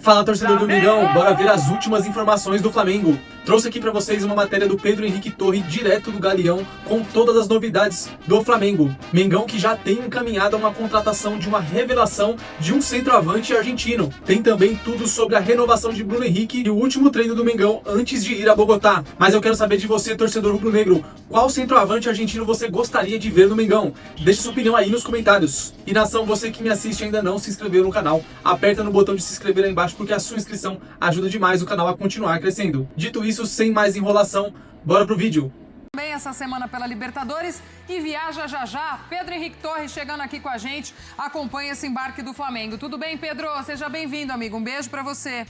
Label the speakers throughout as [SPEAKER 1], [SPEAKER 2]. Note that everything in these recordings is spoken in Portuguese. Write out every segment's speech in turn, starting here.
[SPEAKER 1] Fala, torcedor do Mengão, bora ver as últimas informações do Flamengo. Trouxe aqui pra vocês uma matéria do Pedro Henrique Torre, direto do Galeão, com todas as novidades do Flamengo. Mengão que já tem encaminhado a uma contratação de uma revelação de um centroavante argentino. Tem também tudo sobre a renovação de Bruno Henrique e o último treino do Mengão antes de ir a Bogotá. Mas eu quero saber de você, torcedor rubro-negro, qual centroavante argentino você gostaria de ver no Mengão? Deixe sua opinião aí nos comentários. E nação, você que me assiste e ainda não se inscreveu no canal, aperta no botão de se inscrever aí embaixo, porque a sua inscrição ajuda demais o canal a continuar crescendo. Dito isso, sem mais enrolação, bora pro vídeo.
[SPEAKER 2] Também essa semana pela Libertadores e viaja já já. Pedro Henrique Torres chegando aqui com a gente, acompanha esse embarque do Flamengo. Tudo bem, Pedro? Seja bem-vindo, amigo. Um beijo pra você.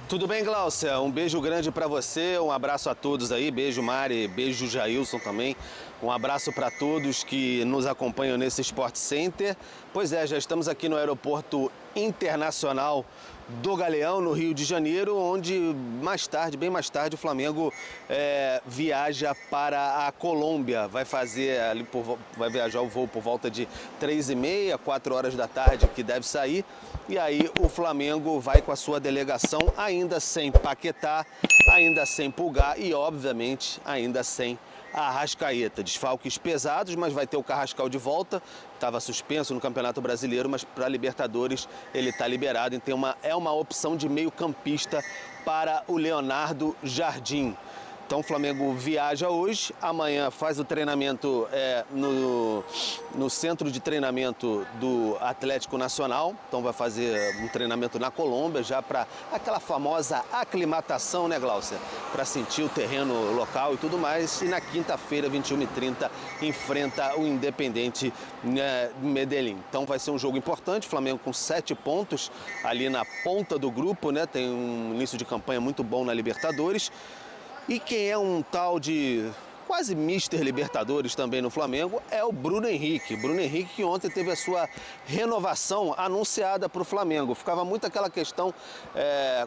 [SPEAKER 3] Tudo bem, Glaucia? Um beijo grande para você, um abraço a todos aí, beijo Mari, beijo Jailson também. Um abraço para todos que nos acompanham nesse Sport Center. Pois é, já estamos aqui no Aeroporto Internacional do Galeão, no Rio de Janeiro, onde mais tarde, bem mais tarde, o Flamengo viaja para a Colômbia. Vai viajar o voo por volta de 3h30, 4 horas da tarde, que deve sair. E aí o Flamengo vai com a sua delegação, ainda sem Paquetá, ainda sem Pulgar e, obviamente, ainda sem Arrascaeta. Desfalques pesados, mas vai ter o Carrascal de volta. Estava suspenso no Campeonato Brasileiro, mas para a Libertadores ele está liberado. Então é uma opção de meio-campista para o Leonardo Jardim. Então o Flamengo viaja hoje, amanhã faz o treinamento no centro de treinamento do Atlético Nacional. Então vai fazer um treinamento na Colômbia, já para aquela famosa aclimatação, né, Glaucia? Para sentir o terreno local e tudo mais. E na quinta-feira, 21h30, enfrenta o Independente Medellín. Então vai ser um jogo importante, o Flamengo com 7 pontos ali na ponta do grupo, né? Tem um início de campanha muito bom na Libertadores. E quem é um tal de quase Mister Libertadores também no Flamengo é o Bruno Henrique. Bruno Henrique que ontem teve a sua renovação anunciada para o Flamengo. Ficava muito aquela questão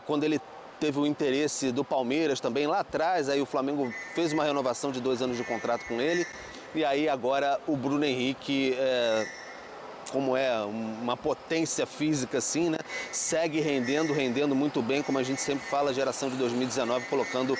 [SPEAKER 3] quando ele teve o interesse do Palmeiras também lá atrás. Aí o Flamengo fez uma renovação de 2 anos de contrato com ele. E aí agora o Bruno Henrique... como é uma potência física assim, né? Segue rendendo muito bem, como a gente sempre fala, a geração de 2019 colocando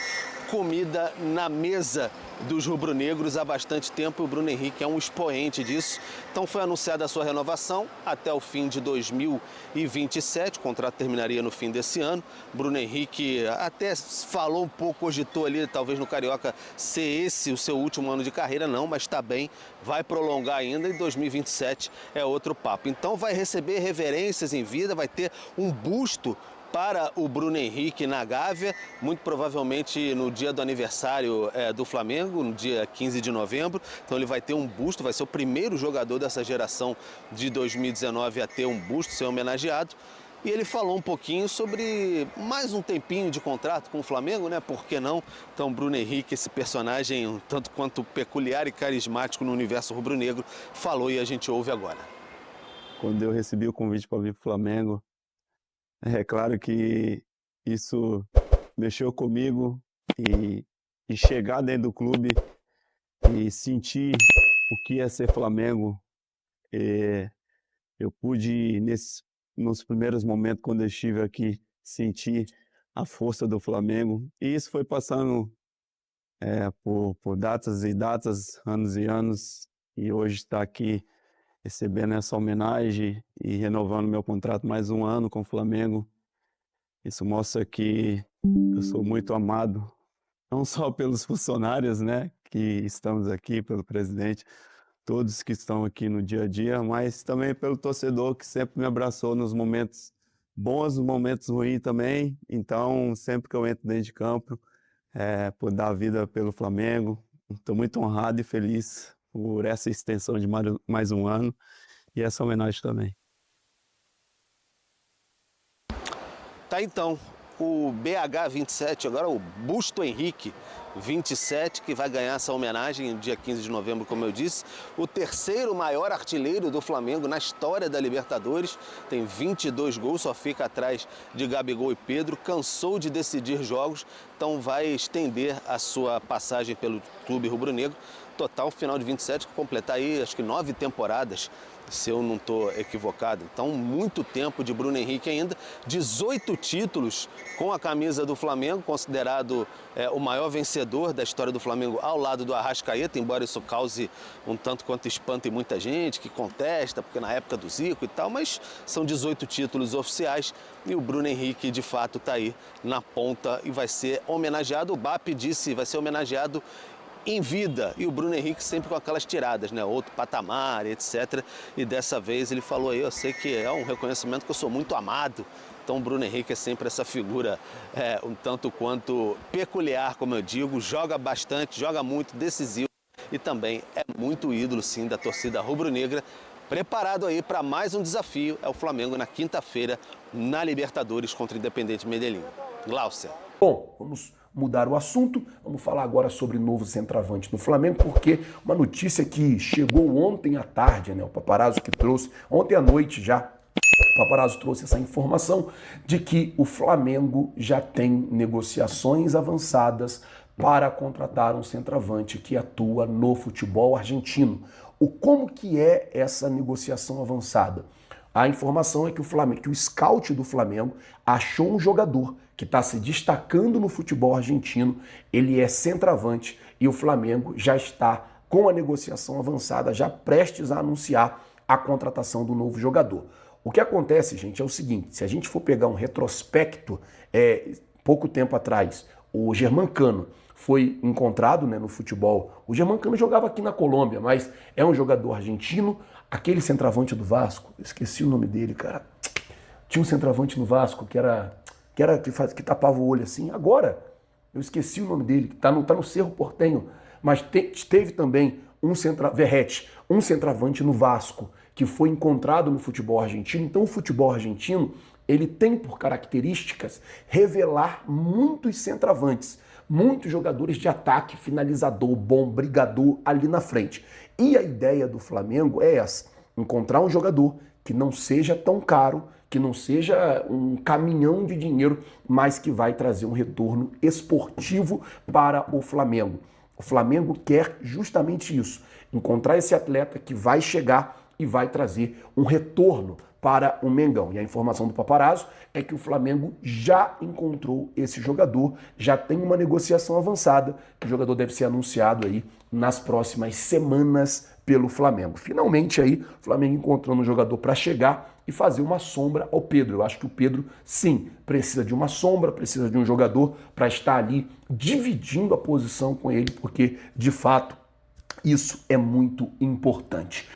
[SPEAKER 3] comida na mesa dos rubro-negros há bastante tempo. O Bruno Henrique é um expoente disso. Então foi anunciada a sua renovação até o fim de 2027, o contrato terminaria no fim desse ano. Bruno Henrique até falou um pouco, cogitou ali, talvez no Carioca, ser esse o seu último ano de carreira, não, mas está bem, vai prolongar ainda e 2027 é outro papo. Então vai receber reverências em vida, vai ter um busto para o Bruno Henrique na Gávea, muito provavelmente no dia do aniversário do Flamengo, no dia 15 de novembro. Então ele vai ter um busto, vai ser o primeiro jogador dessa geração de 2019 a ter um busto, ser homenageado. E ele falou um pouquinho sobre mais um tempinho de contrato com o Flamengo, né? Por que não? Então Bruno Henrique, esse personagem um tanto quanto peculiar e carismático no universo rubro-negro, falou e a gente ouve agora.
[SPEAKER 4] Quando eu recebi o convite para vir para o Flamengo, é claro que isso mexeu comigo e chegar dentro do clube e sentir o que é ser Flamengo, eu pude, nos primeiros momentos quando eu estive aqui, sentir a força do Flamengo. E isso foi passando por datas e datas, anos e anos, e hoje está aqui recebendo essa homenagem e renovando meu contrato mais um ano com o Flamengo. Isso mostra que eu sou muito amado, não só pelos funcionários, né, que estamos aqui, pelo presidente, todos que estão aqui no dia a dia, mas também pelo torcedor que sempre me abraçou nos momentos bons, nos momentos ruins também. Então, sempre que eu entro dentro de campo, por dar a vida pelo Flamengo, estou muito honrado e feliz por essa extensão de mais um ano e essa homenagem também.
[SPEAKER 3] Tá então, o BH27, agora o Busto Henrique 27, que vai ganhar essa homenagem no dia 15 de novembro, como eu disse. O terceiro maior artilheiro do Flamengo na história da Libertadores, tem 22 gols, só fica atrás de Gabigol e Pedro, cansou de decidir jogos, então vai estender a sua passagem pelo clube rubro-negro. Total, final de 27, completar aí acho que 9 temporadas se eu não estou equivocado. Então, muito tempo de Bruno Henrique ainda, 18 títulos com a camisa do Flamengo, considerado o maior vencedor da história do Flamengo ao lado do Arrascaeta, embora isso cause um tanto quanto espanto em muita gente que contesta, porque na época do Zico e tal, mas são 18 títulos oficiais e o Bruno Henrique de fato está aí na ponta e vai ser homenageado. O BAP disse vai ser homenageado em vida, e o Bruno Henrique sempre com aquelas tiradas, né? Outro patamar, etc. E dessa vez ele falou aí, eu sei que é um reconhecimento que eu sou muito amado. Então o Bruno Henrique é sempre essa figura um tanto quanto peculiar, como eu digo, joga bastante, joga muito, decisivo e também é muito ídolo, sim, da torcida rubro-negra. Preparado aí para mais um desafio, é o Flamengo na quinta-feira na Libertadores contra o Independente Medellín. Gláucia.
[SPEAKER 5] Bom, vamos mudar o assunto, vamos falar agora sobre novo centroavante no Flamengo, porque uma notícia que chegou ontem à tarde, né? O Paparazzo que trouxe, ontem à noite já, o Paparazzo trouxe essa informação de que o Flamengo já tem negociações avançadas para contratar um centroavante que atua no futebol argentino. Como que é essa negociação avançada? A informação é que o Flamengo, que o scout do Flamengo achou um jogador que está se destacando no futebol argentino, ele é centroavante e o Flamengo já está com a negociação avançada, já prestes a anunciar a contratação do novo jogador. O que acontece, gente, é o seguinte, se a gente for pegar um retrospecto, pouco tempo atrás, o Germancano foi encontrado, né, no futebol. O Germancano jogava aqui na Colômbia, mas é um jogador argentino. Aquele centroavante do Vasco, eu esqueci o nome dele, cara. Tinha um centroavante no Vasco que tapava o olho assim. Agora, eu esqueci o nome dele, que tá no Cerro Porteño. Mas teve também um centroavante no Vasco, que foi encontrado no futebol argentino. Então o futebol argentino, ele tem por características revelar muitos centroavantes, muitos jogadores de ataque, finalizador, bom, brigador ali na frente. E a ideia do Flamengo é essa, encontrar um jogador que não seja tão caro, que não seja um caminhão de dinheiro, mas que vai trazer um retorno esportivo para o Flamengo. O Flamengo quer justamente isso, encontrar esse atleta que vai chegar e vai trazer um retorno para o Mengão. E a informação do Paparazzo é que o Flamengo já encontrou esse jogador, já tem uma negociação avançada, que o jogador deve ser anunciado aí nas próximas semanas pelo Flamengo. Finalmente aí, o Flamengo encontrando um jogador para chegar e fazer uma sombra ao Pedro. Eu acho que o Pedro, sim, precisa de uma sombra, precisa de um jogador para estar ali dividindo a posição com ele, porque, de fato, isso é muito importante.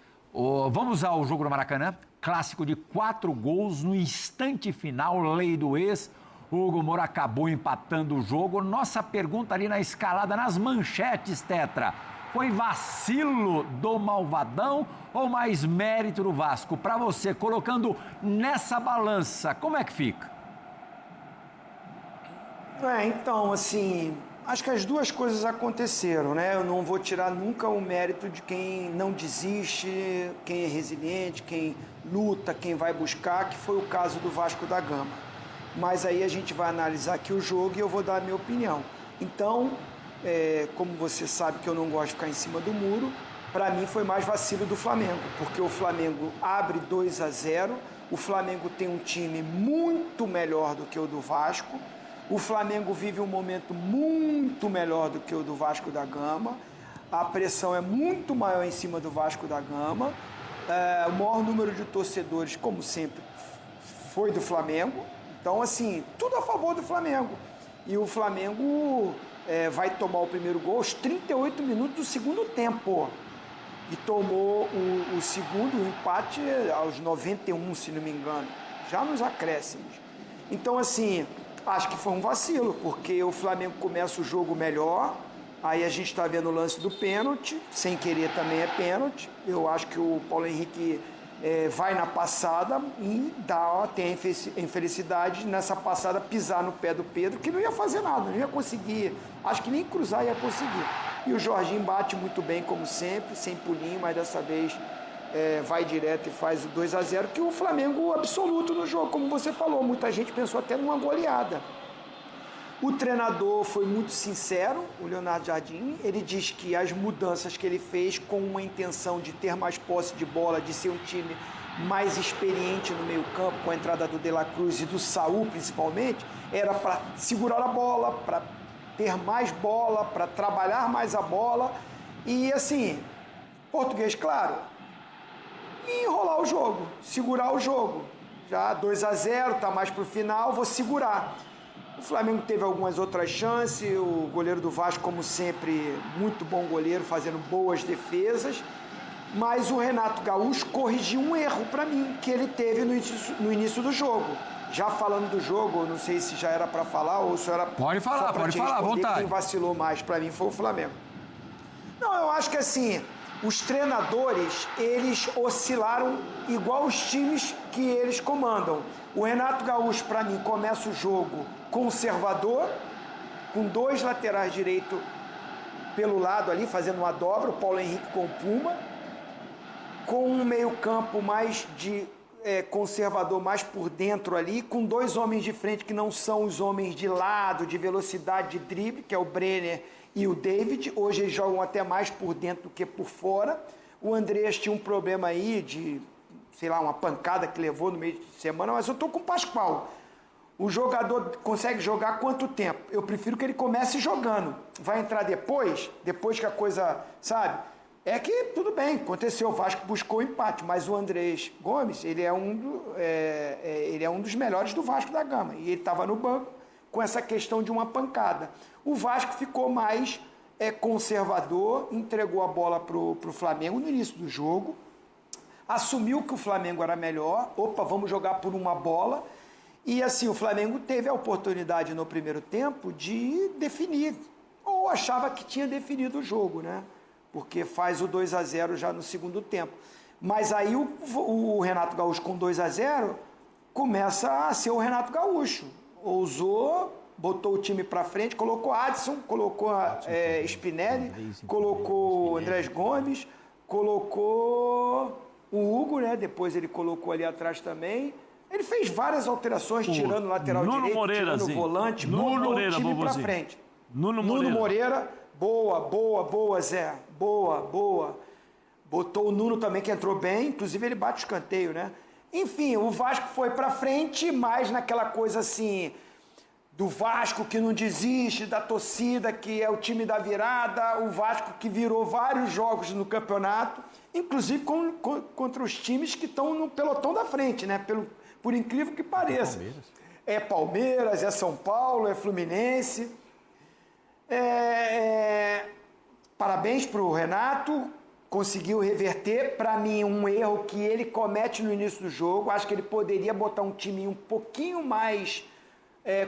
[SPEAKER 6] Vamos ao jogo no Maracanã. Clássico de 4 gols no instante final, lei do ex. O Hugo Moura acabou empatando o jogo. Nossa pergunta ali na escalada, nas manchetes, Tetra. Foi vacilo do Malvadão ou mais mérito do Vasco? Para você, colocando nessa balança, como é que fica?
[SPEAKER 7] Então, assim, acho que as duas coisas aconteceram, né? Eu não vou tirar nunca o mérito de quem não desiste, quem é resiliente, quem luta, quem vai buscar, que foi o caso do Vasco da Gama. Mas aí a gente vai analisar aqui o jogo e eu vou dar a minha opinião. Então, como você sabe que eu não gosto de ficar em cima do muro, para mim foi mais vacilo do Flamengo, porque o Flamengo abre 2-0, o Flamengo tem um time muito melhor do que o do Vasco, o Flamengo vive um momento muito melhor do que o do Vasco da Gama, a pressão é muito maior em cima do Vasco da Gama, o maior número de torcedores, como sempre, foi do Flamengo, então assim, tudo a favor do Flamengo. E o Flamengo vai tomar o primeiro gol aos 38 minutos do segundo tempo. E tomou o segundo, o empate, aos 91, se não me engano, já nos acréscimos. Então, assim, acho que foi um vacilo, porque o Flamengo começa o jogo melhor, aí a gente está vendo o lance do pênalti, sem querer também é pênalti. Eu acho que o Paulo Henrique vai na passada e tem a infelicidade nessa passada pisar no pé do Pedro, que não ia fazer nada, não ia conseguir, acho que nem cruzar ia conseguir. E o Jorginho bate muito bem, como sempre, sem pulinho, mas dessa vez vai direto e faz o 2-0, que o Flamengo absoluto no jogo, como você falou, muita gente pensou até numa goleada. O treinador foi muito sincero, o Leonardo Jardim. Ele diz que as mudanças que ele fez com uma intenção de ter mais posse de bola, de ser um time mais experiente no meio-campo, com a entrada do De La Cruz e do Saúl principalmente, era para segurar a bola, para ter mais bola, para trabalhar mais a bola e, assim, português claro, e enrolar o jogo, segurar o jogo. Já 2-0, tá mais pro final, vou segurar. O Flamengo teve algumas outras chances, o goleiro do Vasco, como sempre, muito bom goleiro, fazendo boas defesas. Mas o Renato Gaúcho corrigiu um erro para mim, que ele teve no início do jogo. Já falando do jogo, não sei se já era para falar ou se era...
[SPEAKER 6] Pode falar, à vontade.
[SPEAKER 7] Quem vacilou mais para mim foi o Flamengo. Não, eu acho que assim, os treinadores, eles oscilaram igual os times que eles comandam. O Renato Gaúcho, para mim, começa o jogo conservador, com 2 laterais direito pelo lado ali, fazendo uma dobra, o Paulo Henrique com o Puma, com um meio-campo mais de conservador, mais por dentro ali, com 2 homens de frente que não são os homens de lado, de velocidade, de drible, que é o Brenner e o David. Hoje eles jogam até mais por dentro do que por fora. O Andreas tinha um problema aí de, sei lá, uma pancada que levou no meio de semana, mas eu tô com o Pascoal. O jogador consegue jogar quanto tempo? Eu prefiro que ele comece jogando. Vai entrar depois que a coisa, sabe? É que tudo bem, aconteceu, o Vasco buscou o empate, mas o Andrés Gomes, ele é um dos melhores do Vasco da Gama. E ele estava no banco com essa questão de uma pancada. O Vasco ficou mais conservador, entregou a bola pro Flamengo no início do jogo, assumiu que o Flamengo era melhor, vamos jogar por uma bola. E assim, o Flamengo teve a oportunidade no primeiro tempo de definir, ou achava que tinha definido o jogo, né? Porque faz o 2-0 já no segundo tempo. Mas aí o Renato Gaúcho com 2-0 começa a ser o Renato Gaúcho. Ousou, botou o time para frente, colocou Adson, colocou Spinelli, colocou Andrés Gomes, colocou o Hugo, né? Depois ele colocou ali atrás também. Ele fez várias alterações, tirando o lateral direito, tirando o volante, botou o time para frente. Nuno Moreira, boa, Zé. Boa. Botou o Nuno também, que entrou bem, inclusive ele bate o escanteio, né? Enfim, o Vasco foi pra frente, mais naquela coisa assim, do Vasco que não desiste, da torcida que é o time da virada, o Vasco que virou vários jogos no campeonato, inclusive contra os times que estão no pelotão da frente, né? Por incrível que pareça. É Palmeiras, é São Paulo, é Fluminense. Parabéns para o Renato, conseguiu reverter, para mim, um erro que ele comete no início do jogo. Acho que ele poderia botar um time um pouquinho mais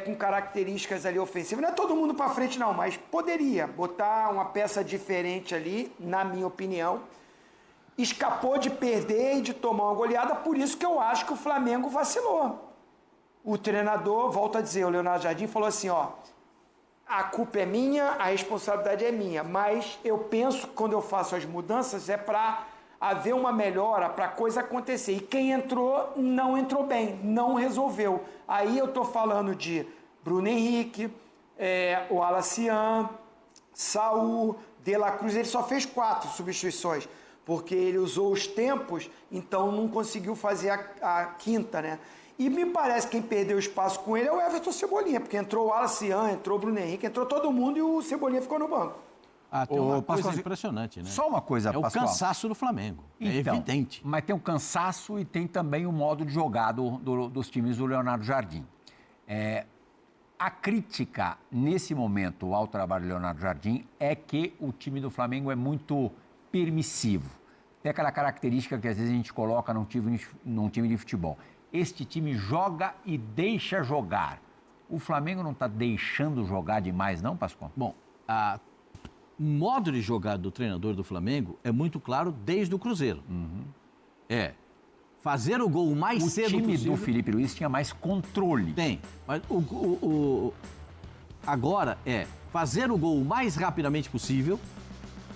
[SPEAKER 7] com características ali ofensivas. Não é todo mundo para frente não, mas poderia botar uma peça diferente ali, na minha opinião. Escapou de perder e de tomar uma goleada, por isso que eu acho que o Flamengo vacilou. O treinador, volto a dizer, o Leonardo Jardim falou assim, a culpa é minha, a responsabilidade é minha, mas eu penso que quando eu faço as mudanças é para haver uma melhora, para a coisa acontecer. E quem entrou, não entrou bem, não resolveu. Aí eu estou falando de Bruno Henrique, o Alacian, Saúl, De La Cruz. Ele só fez 4 substituições, porque ele usou os tempos, então não conseguiu fazer a quinta, né? E me parece que quem perdeu espaço com ele é o Everton Cebolinha, porque entrou o Alacian, entrou o Bruno Henrique, entrou todo mundo e o Cebolinha ficou no banco.
[SPEAKER 8] Tem uma coisa impressionante, né?
[SPEAKER 6] Só uma coisa,
[SPEAKER 8] Pascoal. É o cansaço do Flamengo, então, é evidente.
[SPEAKER 6] Mas tem o cansaço e tem também o modo de jogar dos times do Leonardo Jardim. A crítica, nesse momento, ao trabalho do Leonardo Jardim é que o time do Flamengo é muito permissivo. Tem aquela característica que às vezes a gente coloca num time de futebol. Este time joga e deixa jogar. O Flamengo não está deixando jogar demais, não, Pascoal?
[SPEAKER 8] Bom, o modo de jogar do treinador do Flamengo é muito claro desde o Cruzeiro. Fazer o gol o mais cedo possível. O time
[SPEAKER 6] do Felipe Luiz tinha mais controle.
[SPEAKER 8] Tem, mas agora fazer o gol o mais rapidamente possível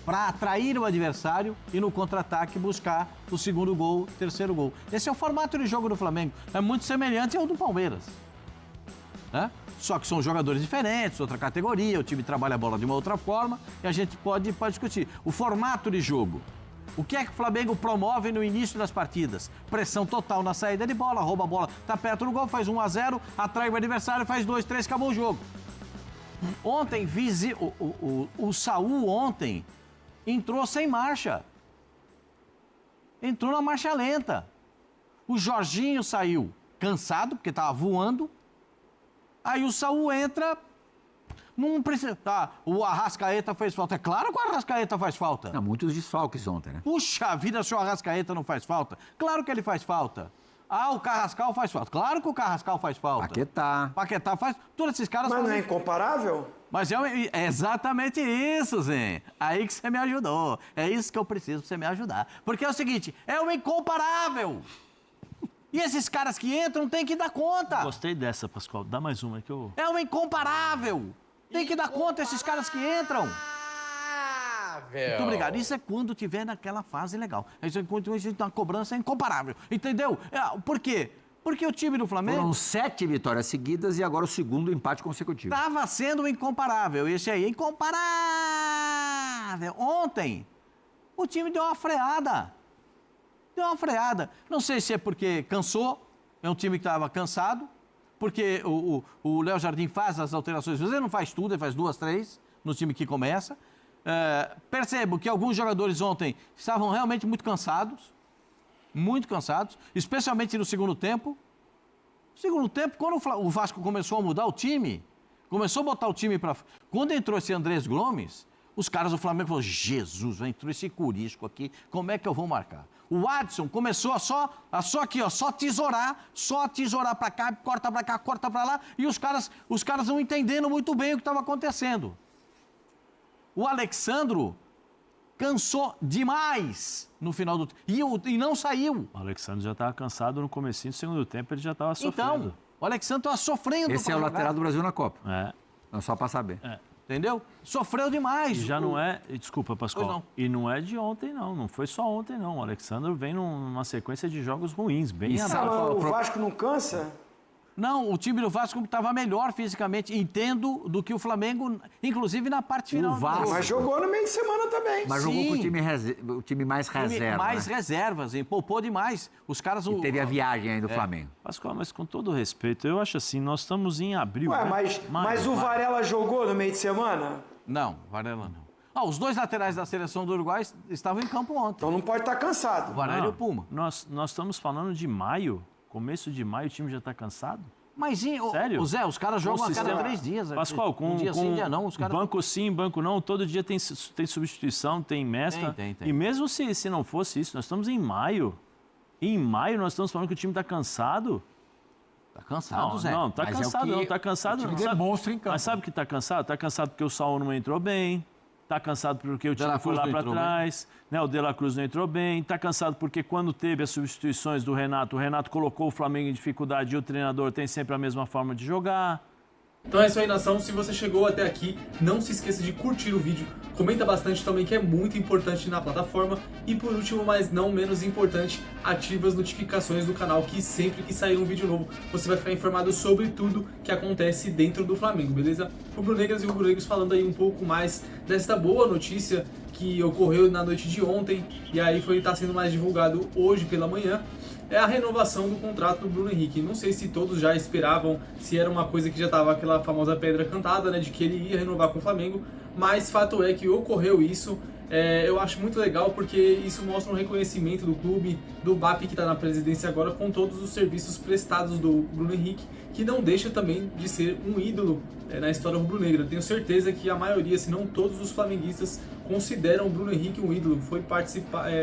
[SPEAKER 8] para atrair o adversário e no contra-ataque buscar o segundo gol, terceiro gol. Esse é o formato de jogo do Flamengo. É muito semelhante ao do Palmeiras. Né? Só que são jogadores diferentes, outra categoria, o time trabalha a bola de uma outra forma e a gente pode discutir. O formato de jogo. O que é que o Flamengo promove no início das partidas? Pressão total na saída de bola, rouba a bola, tá perto do gol, faz 1-0, atrai o adversário, faz 2-3, acabou o jogo. Ontem, o Saul ontem entrou sem marcha. Entrou na marcha lenta. O Jorginho saiu cansado, porque estava voando. Aí o Saul entra... Não precisa. Tá, o Arrascaeta fez falta. É claro que o Arrascaeta faz falta.
[SPEAKER 6] Não, muitos desfalques ontem, né?
[SPEAKER 8] Puxa vida, se o Arrascaeta não faz falta. Claro que ele faz falta. Ah, o Carrascal faz falta. Claro que o Carrascal faz falta. Paquetá faz. Todos esses caras
[SPEAKER 7] Mas
[SPEAKER 8] fazem.
[SPEAKER 7] não é incomparável?
[SPEAKER 8] Mas é exatamente isso, Zé. Aí que você me ajudou. É isso que eu preciso pra você me ajudar. Porque é o seguinte, é o incomparável. E esses caras que entram têm que dar conta.
[SPEAKER 9] Gostei dessa, Pascoal. Dá mais uma que eu...
[SPEAKER 8] É o incomparável. Tem que dar conta esses caras que entram. Muito obrigado. Isso é quando tiver naquela fase legal. Isso é quando a gente tem uma cobrança incomparável. Entendeu? Por quê? Porque o time do Flamengo...
[SPEAKER 6] Foram 7 vitórias seguidas e agora o segundo empate consecutivo.
[SPEAKER 8] Estava sendo incomparável. Esse aí, incomparável. Ontem, o time deu uma freada. Deu uma freada. Não sei se é porque cansou. É um time que estava cansado. Porque o Léo Jardim faz as alterações, ele não faz tudo, ele faz 2, 3 no time que começa. Percebo que alguns jogadores ontem estavam realmente muito cansados, especialmente no segundo tempo. No segundo tempo, quando o Vasco começou a mudar o time, começou a botar o time para... Quando entrou esse Andrés Gomes, os caras do Flamengo falaram, Jesus, entrou esse Curisco aqui, como é que eu vou marcar? O Adson começou a só tesourar pra cá, corta pra lá, e os caras não entendendo muito bem o que estava acontecendo. O Alexandro cansou demais no final do... E não saiu.
[SPEAKER 9] O Alexandre já estava cansado no comecinho do segundo tempo, ele já estava sofrendo.
[SPEAKER 8] Então, o Alexandre estava sofrendo.
[SPEAKER 6] Esse é o lateral do Brasil na Copa.
[SPEAKER 9] É.
[SPEAKER 6] Não, só para saber.
[SPEAKER 8] Entendeu? Sofreu demais.
[SPEAKER 9] E já não é... Desculpa, Pascoal.
[SPEAKER 8] Pois não.
[SPEAKER 9] E não é de ontem, não. Não foi só ontem, não. O Alexandre vem numa sequência de jogos ruins, bem
[SPEAKER 7] O Vasco não cansa?
[SPEAKER 8] Não, o time do Vasco estava melhor fisicamente, entendo, do que o Flamengo, inclusive na parte final.
[SPEAKER 7] Mas jogou no meio de semana também.
[SPEAKER 6] Mas jogou com o time mais reserva.
[SPEAKER 8] Mais reservas, hein? Poupou demais. Os caras...
[SPEAKER 6] E teve a viagem aí do Flamengo.
[SPEAKER 9] Pascoal, mas com todo respeito, eu acho assim, nós estamos em abril.
[SPEAKER 7] Ué, mas o Varela jogou no meio de semana?
[SPEAKER 8] Não, Varela não. Os dois laterais da seleção do Uruguai estavam em campo ontem.
[SPEAKER 7] Então não pode estar cansado.
[SPEAKER 8] O Varela e o Puma.
[SPEAKER 9] Nós estamos falando de maio. Começo de maio, o time já está cansado?
[SPEAKER 8] Mas,
[SPEAKER 9] sério?
[SPEAKER 8] Zé, os caras jogam a cada 3 dias.
[SPEAKER 9] Pascoal, com
[SPEAKER 8] dia sim, dia não. Os caras...
[SPEAKER 9] Banco sim, banco não. Todo dia tem substituição, tem mescla.
[SPEAKER 8] Tem.
[SPEAKER 9] E mesmo se não fosse isso, nós estamos em maio. E em maio nós estamos falando que o time está cansado?
[SPEAKER 8] Tá cansado, Zé.
[SPEAKER 9] Não, tá cansado, não. Tá cansado, não.
[SPEAKER 6] Demonstra em campo.
[SPEAKER 9] Mas sabe que tá cansado? Tá cansado porque o Saul não entrou bem. Tá cansado porque o time foi lá para trás, né? O De La Cruz não entrou bem. Tá cansado porque quando teve as substituições do Renato, o Renato colocou o Flamengo em dificuldade e o treinador tem sempre a mesma forma de jogar.
[SPEAKER 1] Então é isso aí, nação. Se você chegou até aqui, não se esqueça de curtir o vídeo. Comenta bastante também, que é muito importante na plataforma. E por último, mas não menos importante, ative as notificações do canal, que sempre que sair um vídeo novo, você vai ficar informado sobre tudo que acontece dentro do Flamengo, beleza? Rubro-negras e rubro-negros falando aí um pouco mais desta boa notícia que ocorreu na noite de ontem, e aí está sendo mais divulgado hoje pela manhã. É a renovação do contrato do Bruno Henrique. Não sei se todos já esperavam, se era uma coisa que já estava aquela famosa pedra cantada, né, de que ele ia renovar com o Flamengo, mas fato é que ocorreu isso. Eu acho muito legal porque isso mostra um reconhecimento do clube, do BAP que está na presidência agora, com todos os serviços prestados do Bruno Henrique, que não deixa também de ser um ídolo na história rubro-negra. Tenho certeza que a maioria, se não todos os flamenguistas, consideram o Bruno Henrique um ídolo. Foi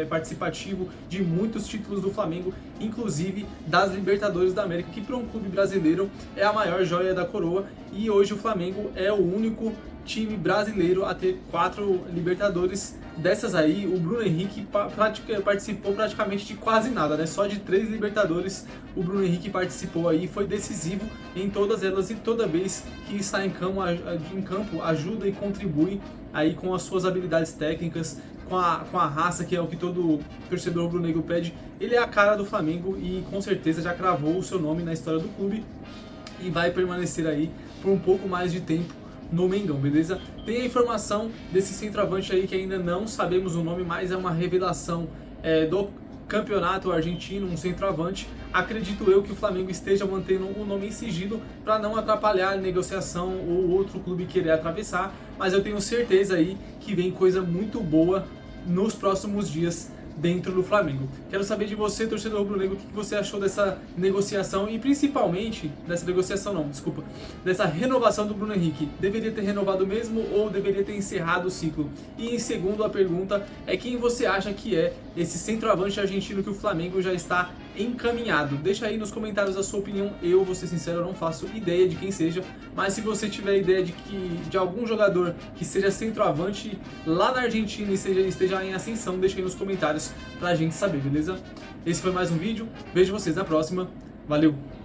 [SPEAKER 1] participativo de muitos títulos do Flamengo, inclusive das Libertadores da América, que para um clube brasileiro é a maior joia da coroa. E hoje o Flamengo é o único time brasileiro a ter 4 Libertadores. Dessas aí, o Bruno Henrique participou praticamente de quase nada, né? Só de 3 Libertadores o Bruno Henrique participou aí, foi decisivo em todas elas, e toda vez que está em campo ajuda e contribui aí com as suas habilidades técnicas, com a raça, que é o que todo torcedor rubro-negro pede. Ele é a cara do Flamengo e com certeza já cravou o seu nome na história do clube. e vai permanecer aí por um pouco mais de tempo no Mengão, beleza? Tem a informação desse centroavante aí que ainda não sabemos o nome, mas é uma revelação do campeonato argentino, um centroavante. Acredito eu que o Flamengo esteja mantendo o nome em sigilo para não atrapalhar a negociação ou outro clube querer atravessar, mas eu tenho certeza aí que vem coisa muito boa nos próximos dias dentro do Flamengo. Quero saber de você, torcedor rubro-negro, o que você achou dessa negociação e principalmente dessa renovação do Bruno Henrique. Deveria ter renovado mesmo ou deveria ter encerrado o ciclo? E em segundo, a pergunta é quem você acha que é esse centroavante argentino que o Flamengo já está encaminhado? Deixa aí nos comentários a sua opinião. Eu, vou ser sincero, eu não faço ideia de quem seja, mas se você tiver ideia de algum jogador que seja centroavante lá na Argentina e esteja em ascensão, deixa aí nos comentários pra gente saber, beleza? Esse foi mais um vídeo, vejo vocês na próxima, valeu!